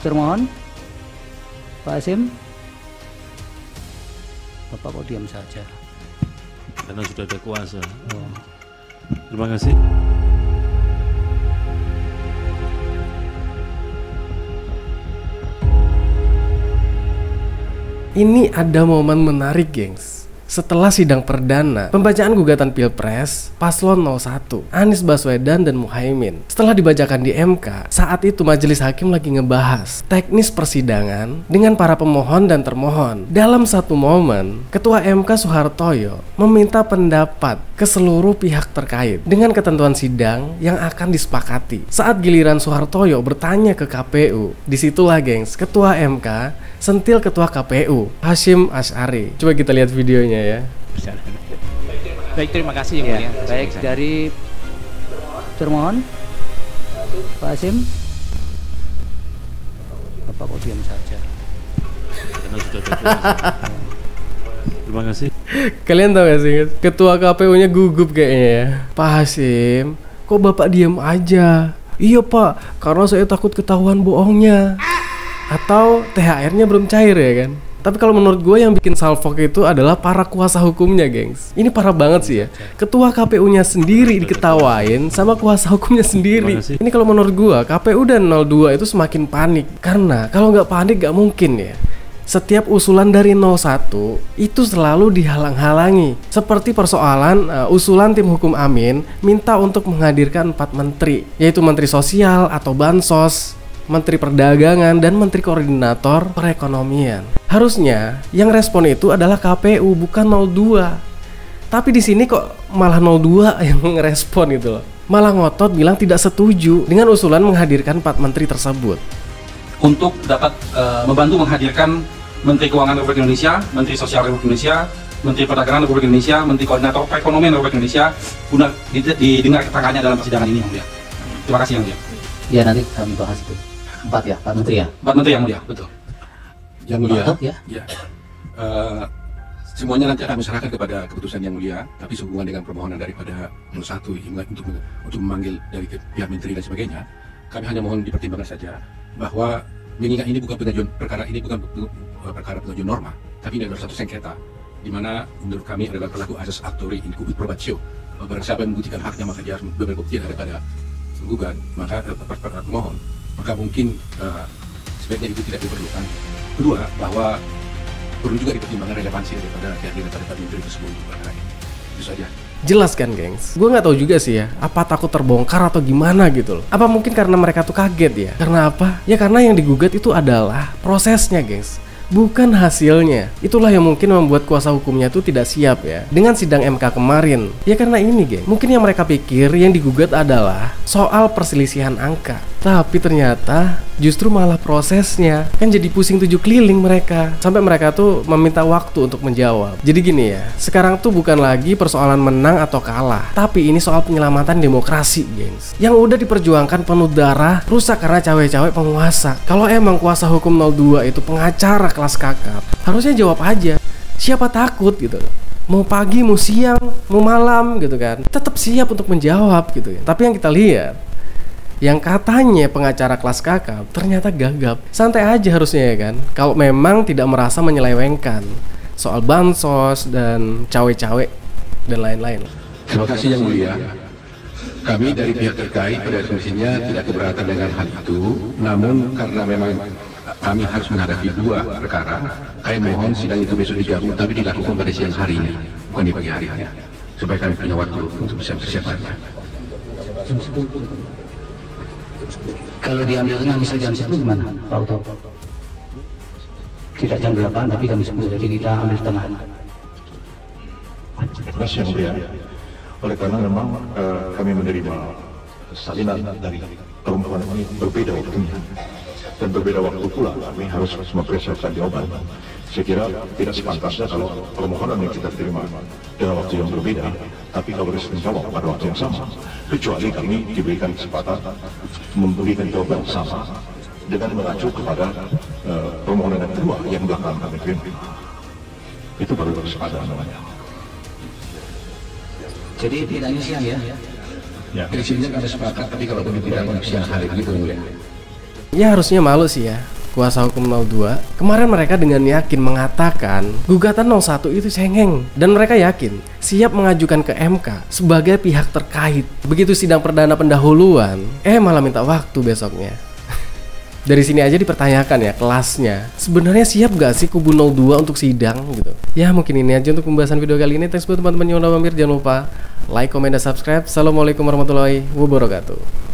Termohon, Pak Hasim, Bapak kok diam saja? Karena sudah ada kuasa. Oh. Terima kasih. Ini ada momen menarik, gengs. Setelah sidang perdana, pembacaan gugatan Pilpres, Paslon 01, Anies Baswedan dan Muhaimin. Setelah dibacakan di MK, saat itu majelis hakim lagi ngebahas teknis persidangan dengan para pemohon dan termohon. Dalam satu momen, Ketua MK Soehartoyo meminta pendapat ke seluruh pihak terkait dengan ketentuan sidang yang akan disepakati. Saat giliran Soehartoyo bertanya ke KPU, disitulah gengs, Ketua MK sentil Ketua KPU, Hasyim Asy'ari. Coba kita lihat videonya ya. Baik, terima kasih yang mulia. Baik, dari termohon, Pak Hasim, Bapak kok diam saja? Karena sudah ada kuasa. Terima kasih. Kalian tahu gak sih, Ketua KPU-nya gugup kayaknya ya. Pak Hasim, kok Bapak diam aja? Iya Pak, karena saya takut ketahuan bohongnya. Atau THR-nya belum cair ya kan? Tapi kalau menurut gue yang bikin salfok itu adalah para kuasa hukumnya, gengs. Ini parah banget sih ya. Ketua KPU-nya sendiri diketawain sama kuasa hukumnya sendiri. Ini kalau menurut gue, KPU dan 02 itu semakin panik. Karena kalau nggak panik nggak mungkin ya. Setiap usulan dari 01 itu selalu dihalang-halangi. Seperti persoalan usulan tim hukum Amin minta untuk menghadirkan 4 menteri, yaitu Menteri Sosial atau Bansos, Menteri Perdagangan, dan Menteri Koordinator Perekonomian. Harusnya yang respon itu adalah KPU, bukan 02. Tapi di sini kok malah 02 yang ngerespon gitu loh. Malah ngotot bilang tidak setuju dengan usulan menghadirkan 4 menteri tersebut. Untuk dapat membantu menghadirkan Menteri Keuangan Republik Indonesia, Menteri Sosial Republik Indonesia, Menteri Perdagangan Republik Indonesia, Menteri Koordinator Perekonomian Republik Indonesia, guna didengar keterangannya dalam persidangan ini, Yang Mulia. Terima kasih, Yang Mulia. Ya, nanti kami bahas itu. 4 ya, 4 menteri ya? 4 menteri, Yang Mulia, betul. Yang Mulia, ya? Ya. Semuanya nanti akan serahkan kepada keputusan Yang Mulia, tapi sehubungan dengan permohonan daripada 01 untuk memanggil dari pihak menteri dan sebagainya, kami hanya mohon dipertimbangkan saja bahwa mengingat ini bukan pengajuan perkara, ini bukan perkara pengajuan norma, tapi ini adalah satu sengketa, di mana menurut kami adalah berlaku asas actori in cubit probatio. Barang siapa yang membuktikan haknya maka dia harus berbukti daripada penggugat, maka pemohon, maka mungkin sebaiknya itu tidak diperlukan. Kedua, bahwa perlu juga dipertimbangkan relevansi daripada kehadiran pada menteri tersebut untuk perkara ini. Itu saja. Jelas kan, gengs? Gue nggak tahu juga sih ya, apa takut terbongkar atau gimana gitu loh. Apa mungkin karena mereka tuh kaget ya? Karena apa? Ya karena yang digugat itu adalah prosesnya, gengs, bukan hasilnya. Itulah yang mungkin membuat kuasa hukumnya tuh tidak siap ya dengan sidang MK kemarin. Ya karena ini, geng, mungkin yang mereka pikir yang digugat adalah soal perselisihan angka, tapi ternyata justru malah prosesnya. Kan jadi pusing 7 keliling mereka, sampai mereka tuh meminta waktu untuk menjawab. Jadi gini ya, sekarang tuh bukan lagi persoalan menang atau kalah, tapi ini soal penyelamatan demokrasi, gengs, yang udah diperjuangkan penuh darah, rusak karena cawe-cawe penguasa. Kalau emang kuasa hukum 02 itu pengacara kelas kakap, harusnya jawab aja. Siapa takut gitu, mau pagi, mau siang, mau malam gitu kan, tetap siap untuk menjawab gitu ya. Tapi yang kita lihat, yang katanya pengacara kelas kakap ternyata gagap. Santai aja harusnya ya kan, kalau memang tidak merasa menyelewengkan soal bansos dan cawe-cawe dan lain-lain. Terima kasih Yang Mulia. Kami dari pihak terkait pada asumsinya tidak keberatan dengan hal itu, namun karena memang kami harus menghadapi 2 perkara, kami mohon sidang itu besok digabung, tapi dilakukan pada siang hari ini, bukan di pagi hari, supaya kami punya waktu untuk bisa persiapannya. Kalau diambilnya misal jam 10 gimana, Pak Uto? Tidak jam 8, tapi jam 10, jadi kita ambil setengah. Terima kasih Yang Mulia. Oleh karena memang kami menerima salinan dari perempuan ini berbeda waktunya dan berbeda waktu pula, kami harus mempersiapkan jawaban. Saya kira tidak sepantasnya kalau permohonan yang kita terima dalam waktu yang berbeda, tapi kalau harus menjawab pada waktu yang sama, kecuali kami diberikan kesempatan memberikan jawaban sama dengan mengacu kepada permohonan yang kedua yang belakangan kami terima. Itu baru harus ada namanya. Jadi tidaknya siang ya? Ya, prinsipnya kami sepakat, tapi kalau kami tidak siang hari begitu, Ya harusnya malu sih ya kuasa hukum 02. Kemarin mereka dengan yakin mengatakan gugatan 01 itu cengeng, dan mereka yakin siap mengajukan ke MK sebagai pihak terkait. Begitu sidang perdana pendahuluan, malah minta waktu besoknya. Dari sini aja dipertanyakan ya kelasnya. Sebenarnya siap gak sih kubu 02 untuk sidang gitu. Ya mungkin ini aja untuk pembahasan video kali ini. Thanks buat teman-teman yang udah mampir. Jangan lupa like, comment, dan subscribe. Assalamualaikum warahmatullahi wabarakatuh.